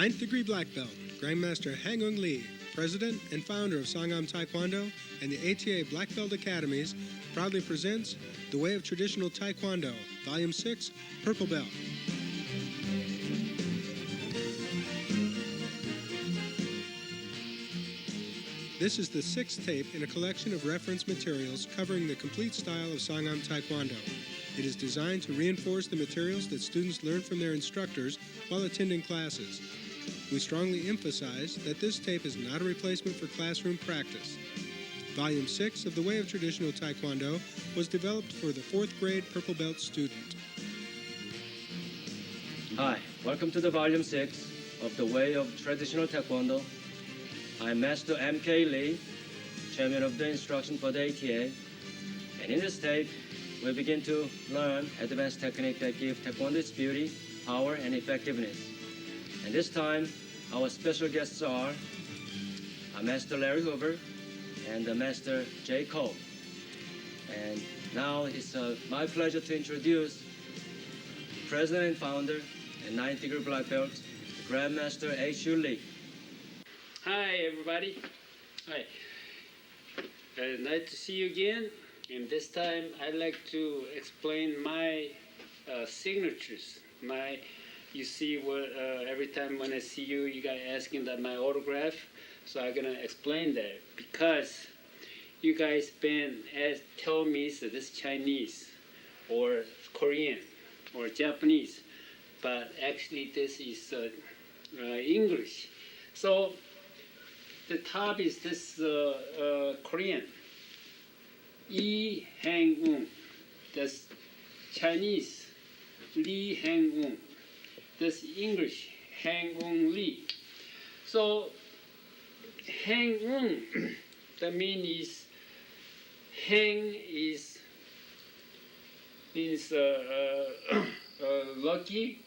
Ninth degree black belt, Grandmaster Hangung Lee, president and founder of Sangam Taekwondo and the ATA Black Belt Academies, proudly presents The Way of Traditional Taekwondo, Volume 6, Purple Belt. This is the sixth tape in a collection of reference materials covering the complete style of Sangam Taekwondo. It is designed to reinforce the materials that students learn from their instructors while attending classes. We strongly emphasize that this tape is not a replacement for classroom practice. Volume 6 of The Way of Traditional Taekwondo was developed for the 4th grade Purple Belt student. Hi, welcome to the Volume 6 of The Way of Traditional Taekwondo. I'm Master M.K. Lee, Chairman of the Instruction for the ATA, and in this tape, we begin to learn advanced techniques that give Taekwondo its beauty, power, and effectiveness. And this time, our special guests are Master Larry Hoover and Master Jay Cole. And now it's my pleasure to introduce President and Founder and 9th degree black belt, Grandmaster H.U. Lee. Hi, everybody. Hi. Nice to see you again. And this time, I'd like to explain my signatures. You see, every time when I see you, you guys asking that my autograph. So I'm gonna explain that because you guys tell me so this Chinese or Korean or Japanese, but actually this is English. So the top is this Korean, Lee Hang-un. That's Chinese, Lee Hang-un. That's English, Hang-un Lee. So Hang-un, that means Hang means lucky,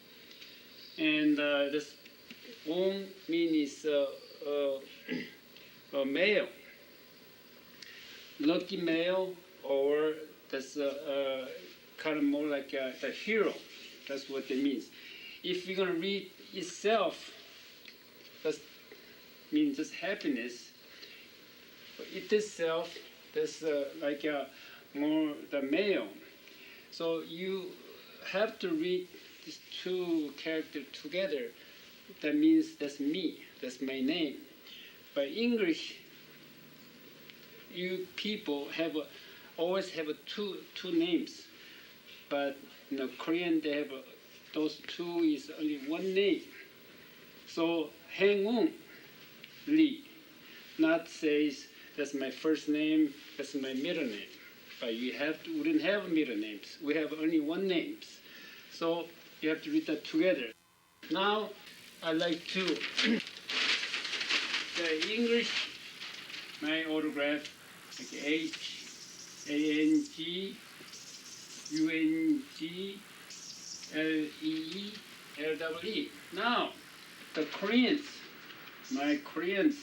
and this Un means male, lucky male, or that's kind of more like the hero. That's what it means. If you're gonna read itself, that means just happiness. But it itself, that's like more the male. So you have to read these two characters together. That means that's me. That's my name. By English, you people always have two names, but in Korean they have those two is only one name. So Hang-un Lee, not says that's my first name, that's my middle name. But we didn't have middle names. We have only one names. So you have to read that together. Now I'd like to the English, my autograph, like Hangungleele. Now, the Koreans, my Koreans,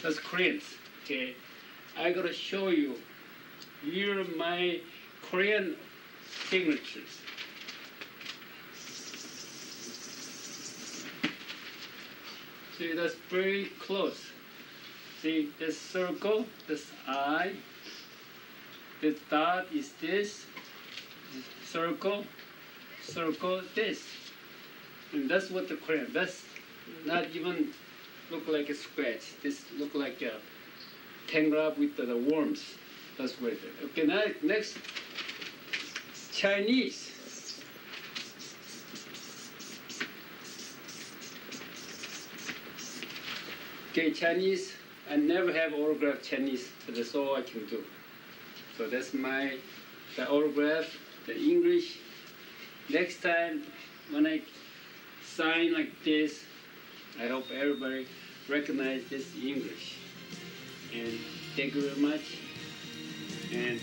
that's Koreans, okay? I gotta show you, here are my Korean signatures. See, that's very close. See, this circle, this I, this dot is this, circle, this. And that's what the Korean, that's not even look like a scratch. This look like a tangled up with the worms. That's what it is. Okay, now next, Chinese. Okay, Chinese, I never have autographed Chinese, so that's all I can do. So that's the autograph, the English. Next time, when I sign like this, I hope everybody recognize this English. And thank you very much, and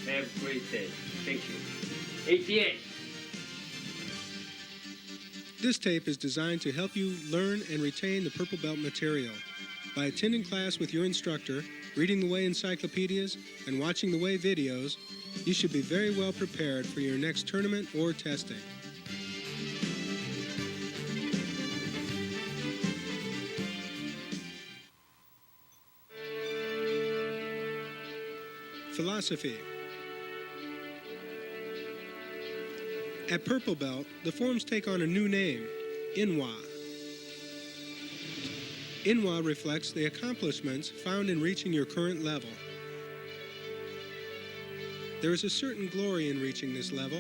have a great day. Thank you. ATA. This tape is designed to help you learn and retain the Purple Belt material. By attending class with your instructor, reading the Way encyclopedias, and watching the Way videos, You should be very well prepared for your next tournament or testing. Philosophy. At Purple Belt, the forms take on a new name, Inwa. Inwa reflects the accomplishments found in reaching your current level. There is a certain glory in reaching this level.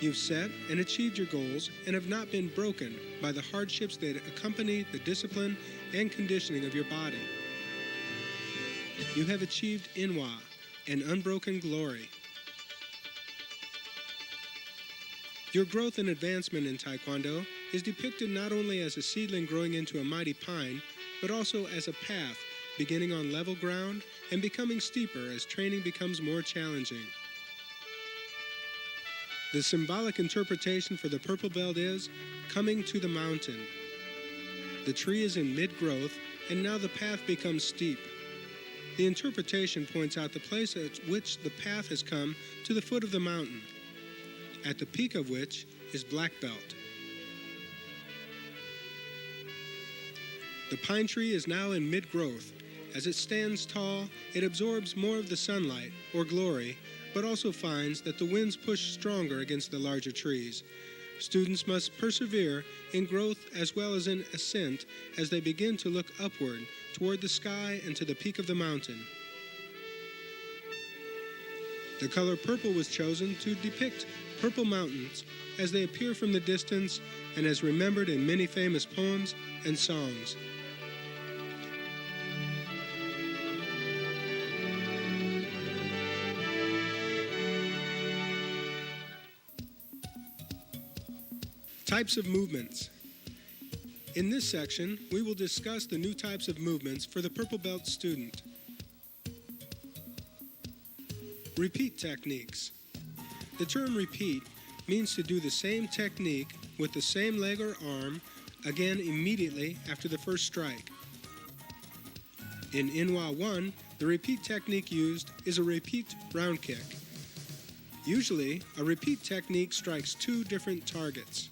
You've set and achieved your goals and have not been broken by the hardships that accompany the discipline and conditioning of your body. You have achieved Inwa, an unbroken glory. Your growth and advancement in Taekwondo is depicted not only as a seedling growing into a mighty pine, but also as a path beginning on level ground and becoming steeper as training becomes more challenging. The symbolic interpretation for the Purple Belt is coming to the mountain. The tree is in mid-growth, and now the path becomes steep. The interpretation points out the place at which the path has come to the foot of the mountain, at the peak of which is Black Belt. The pine tree is now in mid-growth. As it stands tall, it absorbs more of the sunlight, or glory, but also finds that the winds push stronger against the larger trees. Students must persevere in growth as well as in ascent as they begin to look upward toward the sky and to the peak of the mountain. The color purple was chosen to depict purple mountains as they appear from the distance and as remembered in many famous poems and songs. Types of movements. In this section, we will discuss the new types of movements for the Purple Belt student. Repeat techniques. The term repeat means to do the same technique with the same leg or arm again immediately after the first strike. In Inwa 1, the repeat technique used is a repeat round kick. Usually, a repeat technique strikes two different targets.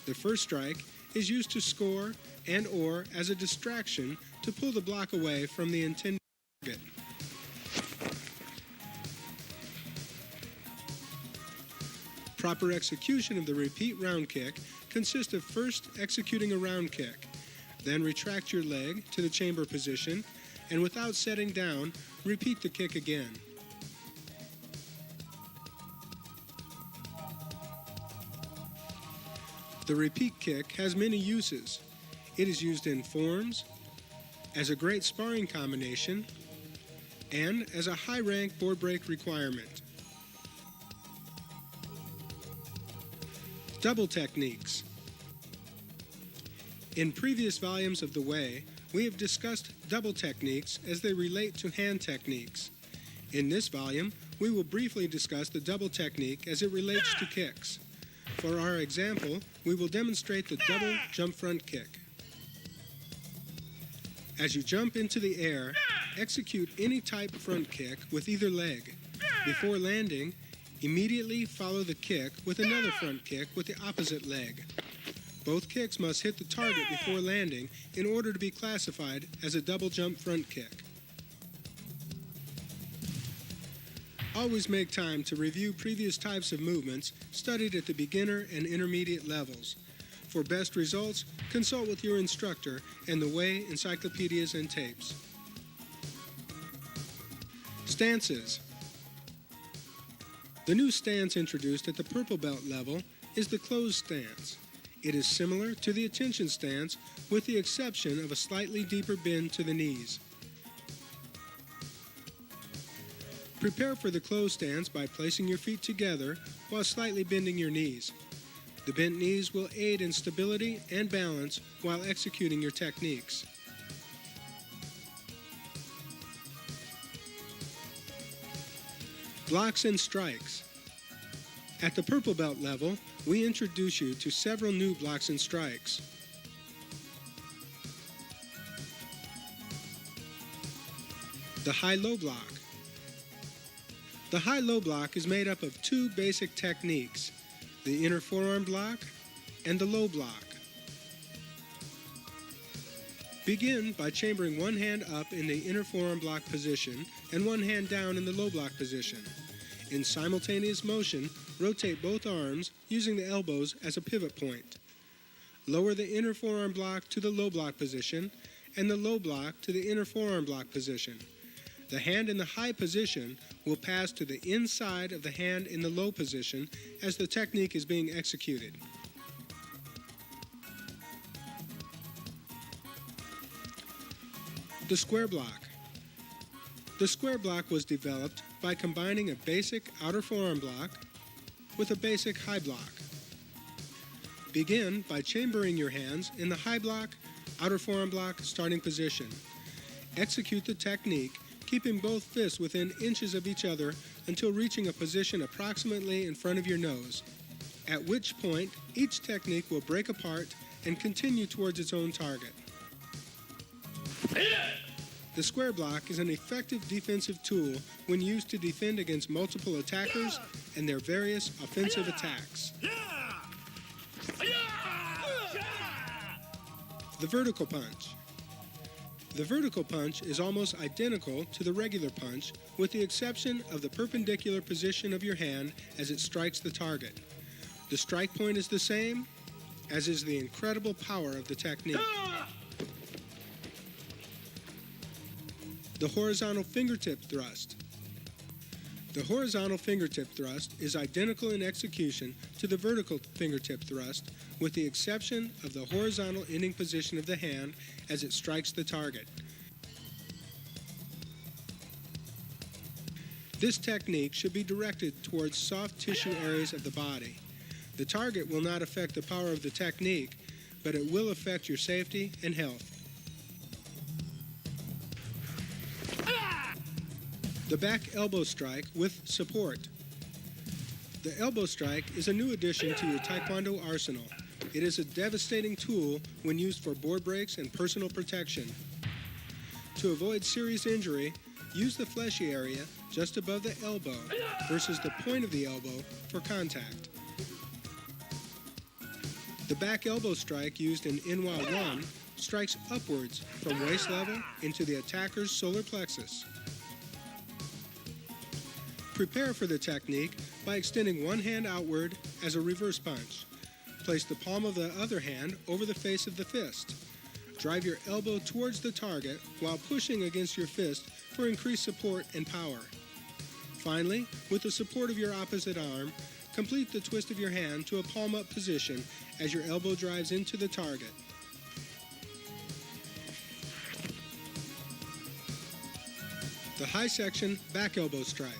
The first strike is used to score and or as a distraction to pull the block away from the intended target. Proper execution of the repeat round kick consists of first executing a round kick, then retract your leg to the chamber position, and without setting down, repeat the kick again. The repeat kick has many uses. It is used in forms, as a great sparring combination, and as a high-rank board break requirement. Double techniques. In previous volumes of The Way, we have discussed double techniques as they relate to hand techniques. In this volume, we will briefly discuss the double technique as it relates to kicks. For our example, we will demonstrate the double jump front kick. As you jump into the air, execute any type front kick with either leg. Before landing, immediately follow the kick with another front kick with the opposite leg. Both kicks must hit the target before landing in order to be classified as a double jump front kick. Always make time to review previous types of movements studied at the beginner and intermediate levels. For best results, consult with your instructor and the Way encyclopedias and tapes. Stances. The new stance introduced at the Purple Belt level is the closed stance. It is similar to the attention stance with the exception of a slightly deeper bend to the knees. Prepare for the closed stance by placing your feet together while slightly bending your knees. The bent knees will aid in stability and balance while executing your techniques. Blocks and strikes. At the Purple Belt level, we introduce you to several new blocks and strikes. The high-low block. The high-low block is made up of two basic techniques, the inner forearm block and the low block. Begin by chambering one hand up in the inner forearm block position and one hand down in the low block position. In simultaneous motion, rotate both arms using the elbows as a pivot point. Lower the inner forearm block to the low block position and the low block to the inner forearm block position. The hand in the high position will pass to the inside of the hand in the low position as the technique is being executed. The square block. The square block was developed by combining a basic outer forearm block with a basic high block. Begin by chambering your hands in the high block, outer forearm block starting position. Execute the technique, keeping both fists within inches of each other until reaching a position approximately in front of your nose, at which point each technique will break apart and continue towards its own target. The square block is an effective defensive tool when used to defend against multiple attackers and their various offensive attacks. The vertical punch. The vertical punch is almost identical to the regular punch, with the exception of the perpendicular position of your hand as it strikes the target. The strike point is the same, as is the incredible power of the technique. The horizontal fingertip thrust. The horizontal fingertip thrust is identical in execution to the vertical fingertip thrust, with the exception of the horizontal ending position of the hand as it strikes the target. This technique should be directed towards soft tissue areas of the body. The target will not affect the power of the technique, but it will affect your safety and health. The back elbow strike with support. The elbow strike is a new addition to your Taekwondo arsenal. It is a devastating tool when used for board breaks and personal protection. To avoid serious injury, use the fleshy area just above the elbow versus the point of the elbow for contact. The back elbow strike used in Inwa 1 strikes upwards from waist level into the attacker's solar plexus. Prepare for the technique by extending one hand outward as a reverse punch. Place the palm of the other hand over the face of the fist. Drive your elbow towards the target while pushing against your fist for increased support and power. Finally, with the support of your opposite arm, complete the twist of your hand to a palm-up position as your elbow drives into the target. The high section back elbow strike.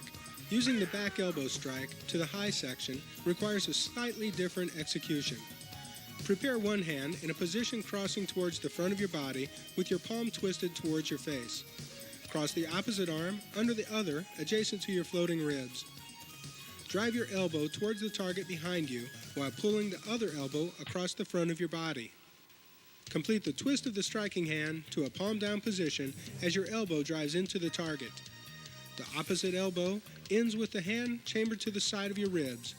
Using the back elbow strike to the high section requires a slightly different execution. Prepare one hand in a position crossing towards the front of your body with your palm twisted towards your face. Cross the opposite arm under the other adjacent to your floating ribs. Drive your elbow towards the target behind you while pulling the other elbow across the front of your body. Complete the twist of the striking hand to a palm down position as your elbow drives into the target. The opposite elbow ends with the hand chambered to the side of your ribs.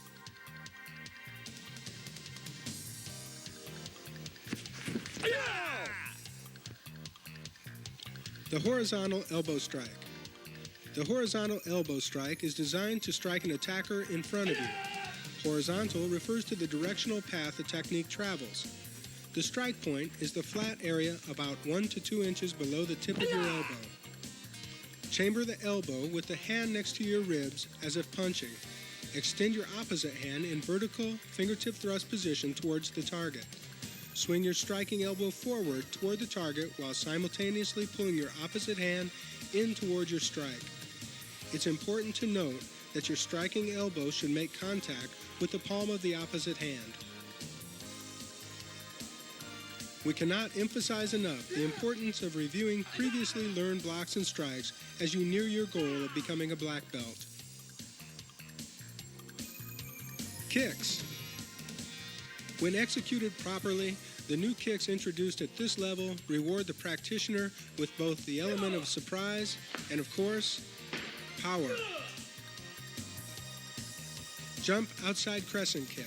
The horizontal elbow strike. The horizontal elbow strike is designed to strike an attacker in front of you. Horizontal refers to the directional path the technique travels. The strike point is the flat area about 1 to 2 inches below the tip of your elbow. Chamber the elbow with the hand next to your ribs as if punching. Extend your opposite hand in vertical fingertip thrust position towards the target. Swing your striking elbow forward toward the target while simultaneously pulling your opposite hand in towards your strike. It's important to note that your striking elbow should make contact with the palm of the opposite hand. We cannot emphasize enough the importance of reviewing previously learned blocks and strikes as you near your goal of becoming a black belt. Kicks. When executed properly, the new kicks introduced at this level reward the practitioner with both the element of surprise and, of course, power. Jump outside crescent kick.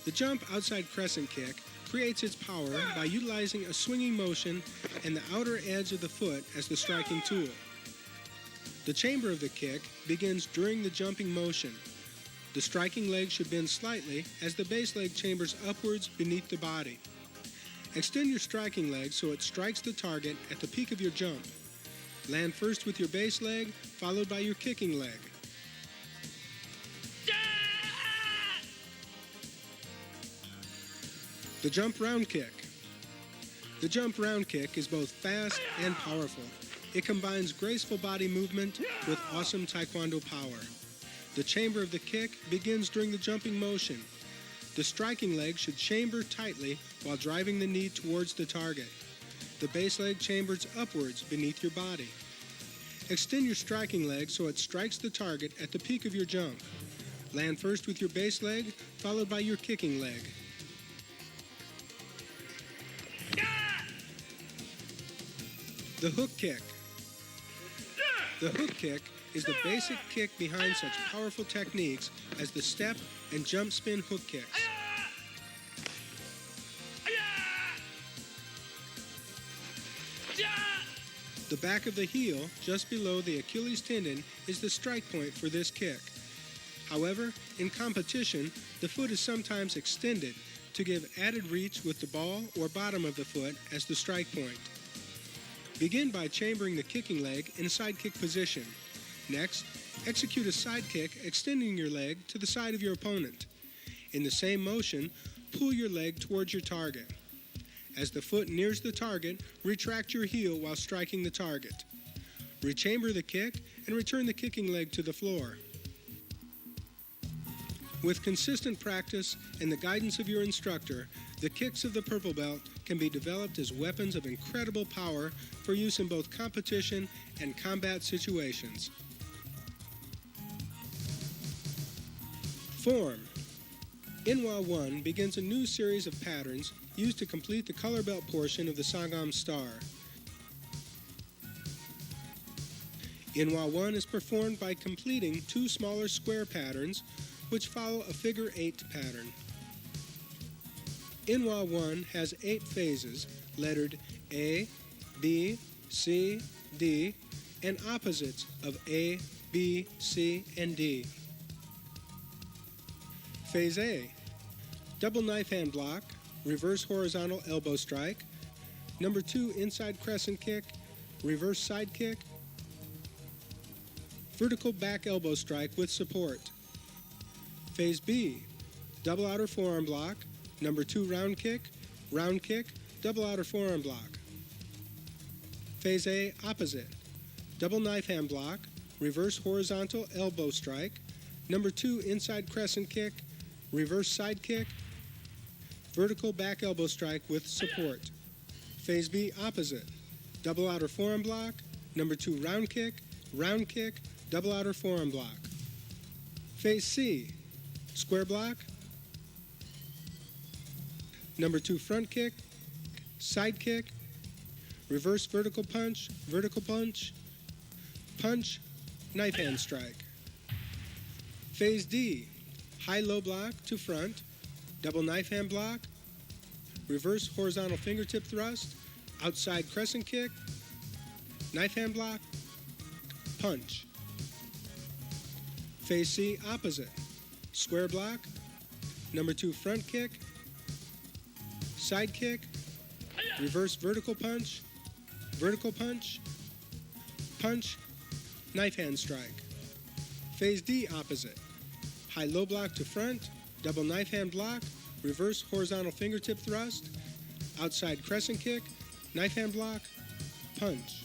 The jump outside crescent kick creates its power by utilizing a swinging motion and the outer edge of the foot as the striking tool. The chamber of the kick begins during the jumping motion. The striking leg should bend slightly as the base leg chambers upwards beneath the body. Extend your striking leg so it strikes the target at the peak of your jump. Land first with your base leg, followed by your kicking leg. The jump round kick. The jump round kick is both fast and powerful. It combines graceful body movement with awesome taekwondo power. The chamber of the kick begins during the jumping motion. The striking leg should chamber tightly while driving the knee towards the target. The base leg chambers upwards beneath your body. Extend your striking leg so it strikes the target at the peak of your jump. Land first with your base leg, followed by your kicking leg. The hook kick. The hook kick is the basic kick behind such powerful techniques as the step and jump spin hook kicks. The back of the heel, just below the Achilles tendon, is the strike point for this kick. However, in competition, the foot is sometimes extended to give added reach with the ball or bottom of the foot as the strike point. Begin by chambering the kicking leg in a side kick position. Next, execute a side kick extending your leg to the side of your opponent. In the same motion, pull your leg towards your target. As the foot nears the target, retract your heel while striking the target. Rechamber the kick and return the kicking leg to the floor. With consistent practice and the guidance of your instructor, the kicks of the purple belt can be developed as weapons of incredible power for use in both competition and combat situations. Form. Inwa 1 begins a new series of patterns used to complete the color belt portion of the Sangam star. Inwa 1 is performed by completing two smaller square patterns which follow a figure 8 pattern. Inwa 1 has 8 phases, lettered A, B, C, D, and opposites of A, B, C, and D. Phase A, double knife hand block, reverse horizontal elbow strike, number 2 inside crescent kick, reverse side kick, vertical back elbow strike with support. Phase B, double outer forearm block, number 2 round kick, double outer forearm block. Phase A, opposite, double knife hand block, reverse horizontal elbow strike, number 2 inside crescent kick, reverse side kick, vertical back elbow strike with support. Phase B, opposite, double outer forearm block, number 2 round kick, double outer forearm block. Phase C, square block, number 2 front kick, side kick, reverse vertical punch, punch, knife hand strike. Phase D, high-low block to front, double knife hand block, reverse horizontal fingertip thrust, outside crescent kick, knife hand block, punch. Phase C, opposite, square block, number 2 front kick, side kick, reverse vertical punch, punch, knife hand strike. Phase D, opposite, high-low block to front, double knife hand block, reverse horizontal fingertip thrust, outside crescent kick, knife hand block, punch.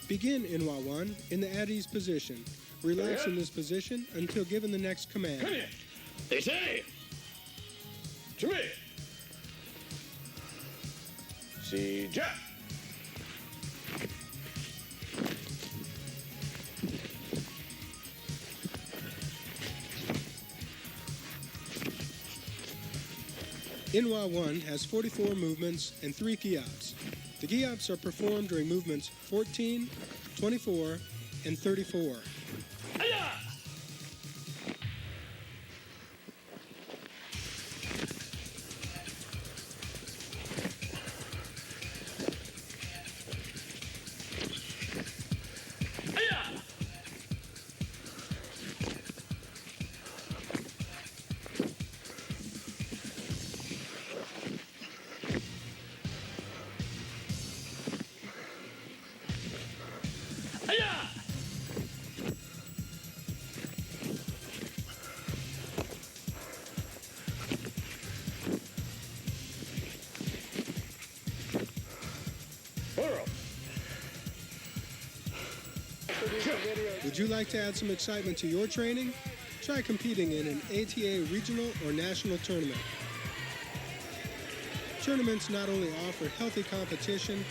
Begin Inwa 1 in the at ease position. Relax in this position until given the next command. They say, 준비, 시작. Inwa 1 has 44 movements and 3 gyaps. The gyaps are performed during movements 14, 24, and 34. Plural. Would you like to add some excitement to your training? Try competing in an ATA regional or national tournament. Tournaments not only offer healthy competition,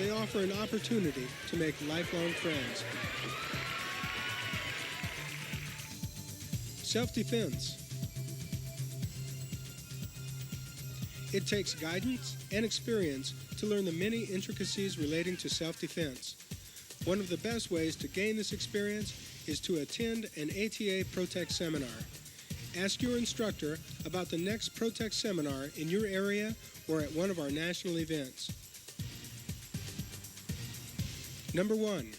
they offer an opportunity to make lifelong friends. Self-defense. It takes guidance and experience to learn the many intricacies relating to self-defense. One of the best ways to gain this experience is to attend an ATA Protect seminar. Ask your instructor about the next Protect seminar in your area or at one of our national events. Number 1,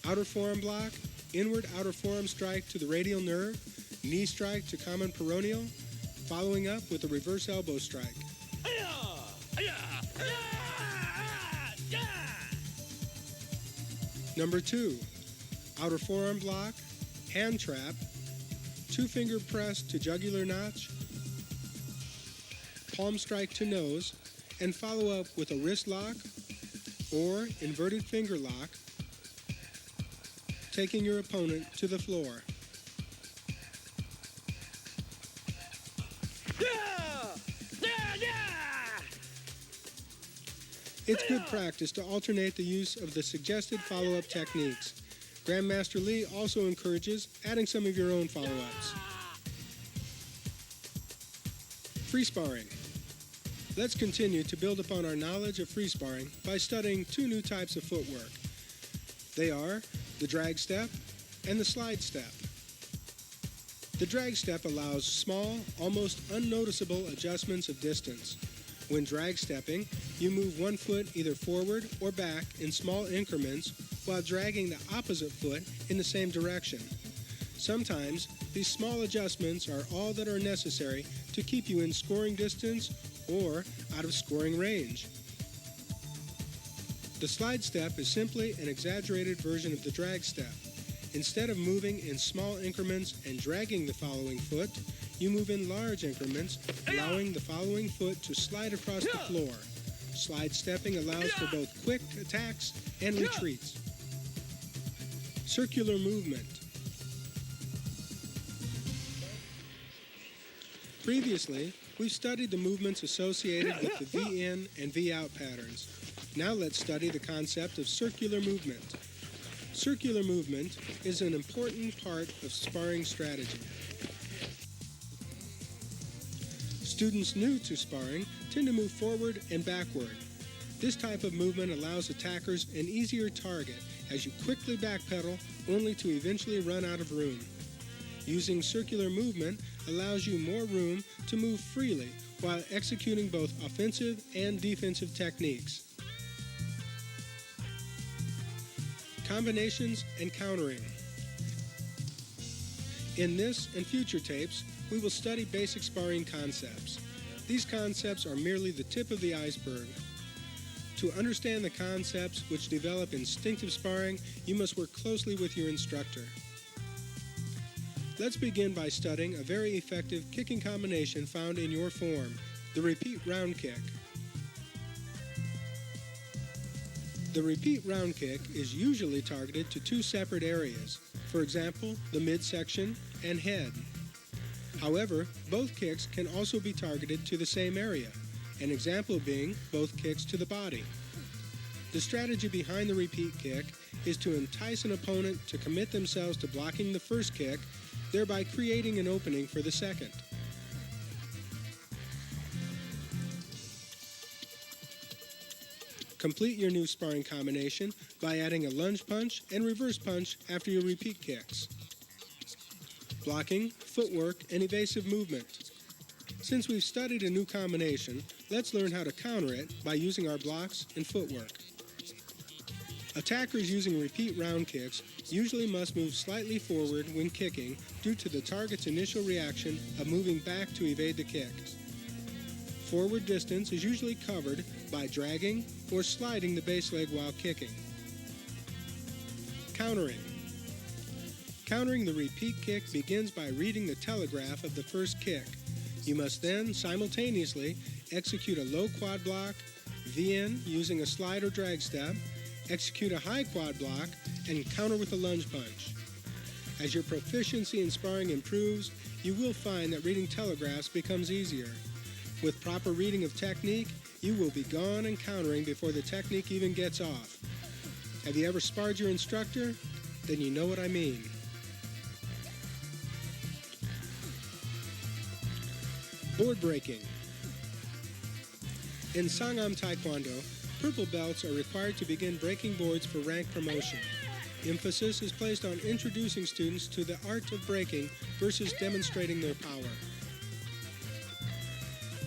outer forearm block, inward outer forearm strike to the radial nerve, knee strike to common peroneal, following up with a reverse elbow strike. Number 2, outer forearm block, hand trap, 2-finger press to jugular notch, palm strike to nose, and follow up with a wrist lock or inverted finger lock, taking your opponent to the floor. It's good practice to alternate the use of the suggested follow-up techniques. Grandmaster Lee also encourages adding some of your own follow-ups. Free sparring. Let's continue to build upon our knowledge of free sparring by studying 2 new types of footwork. They are the drag step and the slide step. The drag step allows small, almost unnoticeable adjustments of distance. When drag stepping, you move one foot either forward or back in small increments while dragging the opposite foot in the same direction. Sometimes, these small adjustments are all that are necessary to keep you in scoring distance or out of scoring range. The slide step is simply an exaggerated version of the drag step. Instead of moving in small increments and dragging the following foot, you move in large increments, allowing the following foot to slide across the floor. Slide stepping allows for both quick attacks and retreats. Circular movement. Previously, we've studied the movements associated with the V-in and V-out patterns. Now let's study the concept of circular movement. Circular movement is an important part of sparring strategy. Students new to sparring tend to move forward and backward. This type of movement allows attackers an easier target as you quickly backpedal only to eventually run out of room. Using circular movement allows you more room to move freely while executing both offensive and defensive techniques. Combinations and countering. In this and future tapes, we will study basic sparring concepts. These concepts are merely the tip of the iceberg. To understand the concepts which develop instinctive sparring, you must work closely with your instructor. Let's begin by studying a very effective kicking combination found in your form, the repeat round kick. The repeat round kick is usually targeted to 2 separate areas, for example, the midsection and head. However, both kicks can also be targeted to the same area, an example being both kicks to the body. The strategy behind the repeat kick is to entice an opponent to commit themselves to blocking the first kick, thereby creating an opening for the second. Complete your new sparring combination by adding a lunge punch and reverse punch after your repeat kicks. Blocking, footwork, and evasive movement. Since we've studied a new combination, let's learn how to counter it by using our blocks and footwork. Attackers using repeat round kicks usually must move slightly forward when kicking due to the target's initial reaction of moving back to evade the kick. Forward distance is usually covered by dragging or sliding the base leg while kicking. Countering. Countering the repeat kick begins by reading the telegraph of the first kick. You must then simultaneously execute a low quad block, V-in using a slide or drag step, execute a high quad block, and counter with a lunge punch. As your proficiency in sparring improves, you will find that reading telegraphs becomes easier. With proper reading of technique, you will be gone and countering before the technique even gets off. Have you ever sparred your instructor? Then you know what I mean. Board breaking. In Sangam Taekwondo, purple belts are required to begin breaking boards for rank promotion. Emphasis is placed on introducing students to the art of breaking versus demonstrating their power.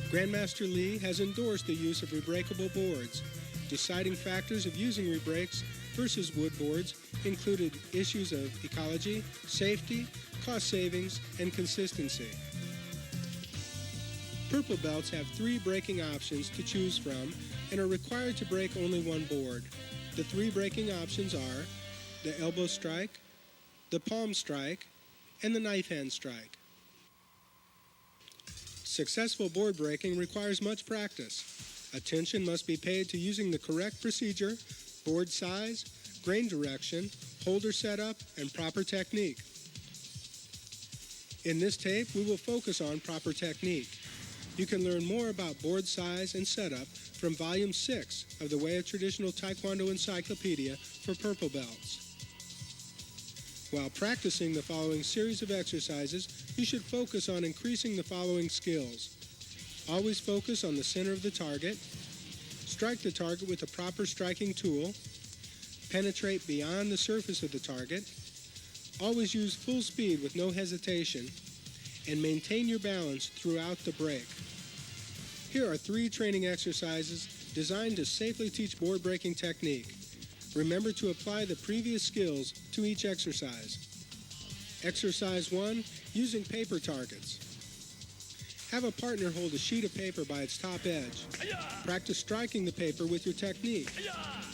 Grandmaster Lee has endorsed the use of rebreakable boards. Deciding factors of using rebreaks versus wood boards included issues of ecology, safety, cost savings, and consistency. Purple belts have 3 breaking options to choose from and are required to break only one board. The 3 breaking options are the elbow strike, the palm strike, and the knife hand strike. Successful board breaking requires much practice. Attention must be paid to using the correct procedure, board size, grain direction, holder setup, and proper technique. In this tape, we will focus on proper technique. You can learn more about board size and setup from Volume 6 of the Way of Traditional Taekwondo Encyclopedia for Purple Belts. While practicing the following series of exercises, you should focus on increasing the following skills. Always focus on the center of the target. Strike the target with a proper striking tool. Penetrate beyond the surface of the target. Always use full speed with no hesitation. And maintain your balance throughout the break. Here are 3 training exercises designed to safely teach board breaking technique. Remember to apply the previous skills to each exercise. Exercise 1, using paper targets. Have a partner hold a sheet of paper by its top edge. Practice striking the paper with your technique.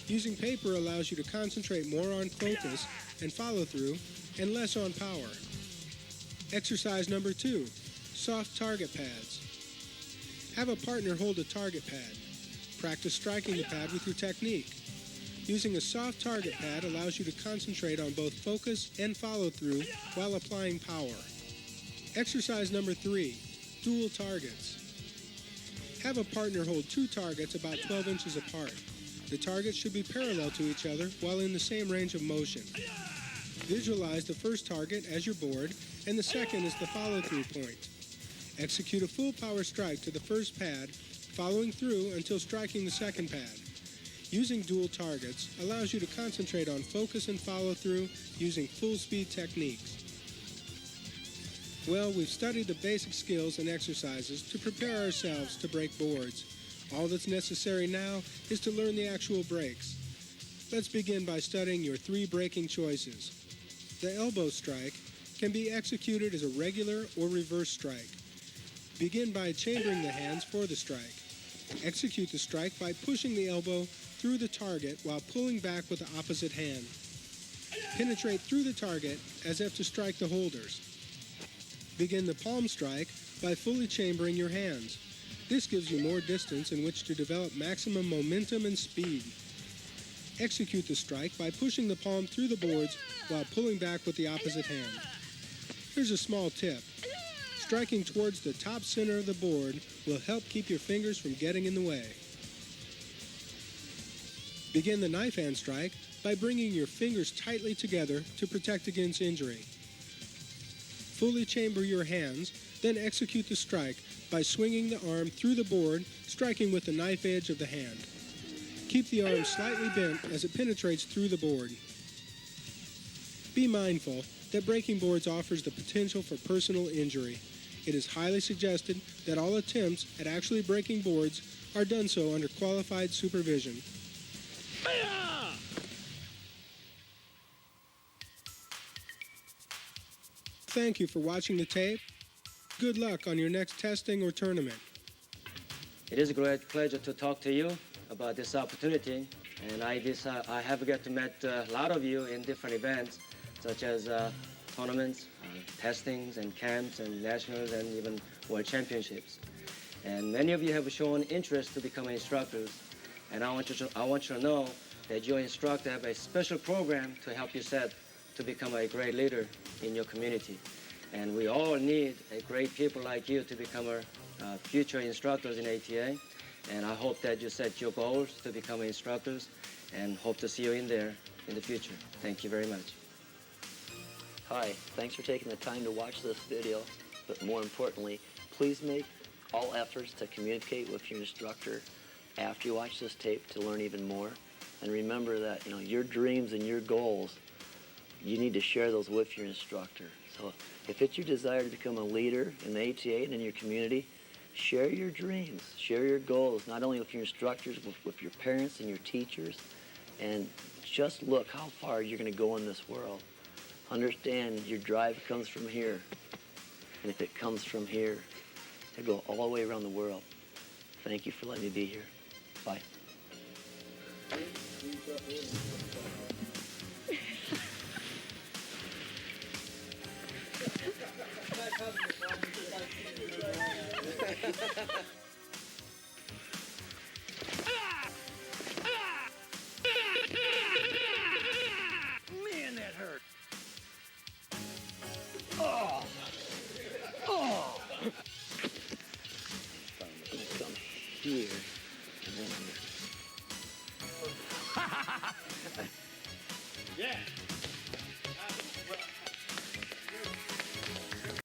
Using paper allows you to concentrate more on focus and follow through and less on power. Exercise number 2, soft target pads. Have a partner hold a target pad. Practice striking the pad with your technique. Using a soft target pad allows you to concentrate on both focus and follow through while applying power. Exercise number 3, dual targets. Have a partner hold 2 targets about 12 inches apart. The targets should be parallel to each other while in the same range of motion. Visualize the first target as your board and the second as the follow-through point. Execute a full power strike to the first pad, following through until striking the second pad. Using dual targets allows you to concentrate on focus and follow-through using full-speed techniques. Well, we've studied the basic skills and exercises to prepare ourselves to break boards. All that's necessary now is to learn the actual breaks. Let's begin by studying your 3 breaking choices. The elbow strike can be executed as a regular or reverse strike. Begin by chambering the hands for the strike. Execute the strike by pushing the elbow through the target while pulling back with the opposite hand. Penetrate through the target as if to strike the holders. Begin the palm strike by fully chambering your hands. This gives you more distance in which to develop maximum momentum and speed. Execute the strike by pushing the palm through the boards while pulling back with the opposite hand. Here's a small tip. Striking towards the top center of the board will help keep your fingers from getting in the way. Begin the knife hand strike by bringing your fingers tightly together to protect against injury. Fully chamber your hands, then execute the strike by swinging the arm through the board, striking with the knife edge of the hand. Keep the arm slightly bent as it penetrates through the board. Be mindful that breaking boards offers the potential for personal injury. It is highly suggested that all attempts at actually breaking boards are done so under qualified supervision. Thank you for watching the tape. Good luck on your next testing or tournament. It is a great pleasure to talk to you about this opportunity, and I have got to meet a lot of you in different events, such as tournaments, testings, and camps, and nationals, and even world championships. And many of you have shown interest to become instructors, And I want you to know that your instructor have a special program to help you set to become a great leader in your community. And we all need a great people like you to become our future instructors in ATA. And I hope that you set your goals to become instructors and hope to see you in there in the future. Thank you very much. Hi, thanks for taking the time to watch this video, but more importantly, please make all efforts to communicate with your instructor after you watch this tape to learn even more. And remember that, your dreams and your goals, you need to share those with your instructor. So if it's your desire to become a leader in the ATA and in your community, share your dreams, share your goals, not only with your instructors, but with your parents and your teachers. And just look how far you're going to go in this world. Understand your drive comes from here. And if it comes from here, it'll go all the way around the world. Thank you for letting me be here. Bye. Man, that hurt. I'm going to come here, and then I'm going to... Yeah.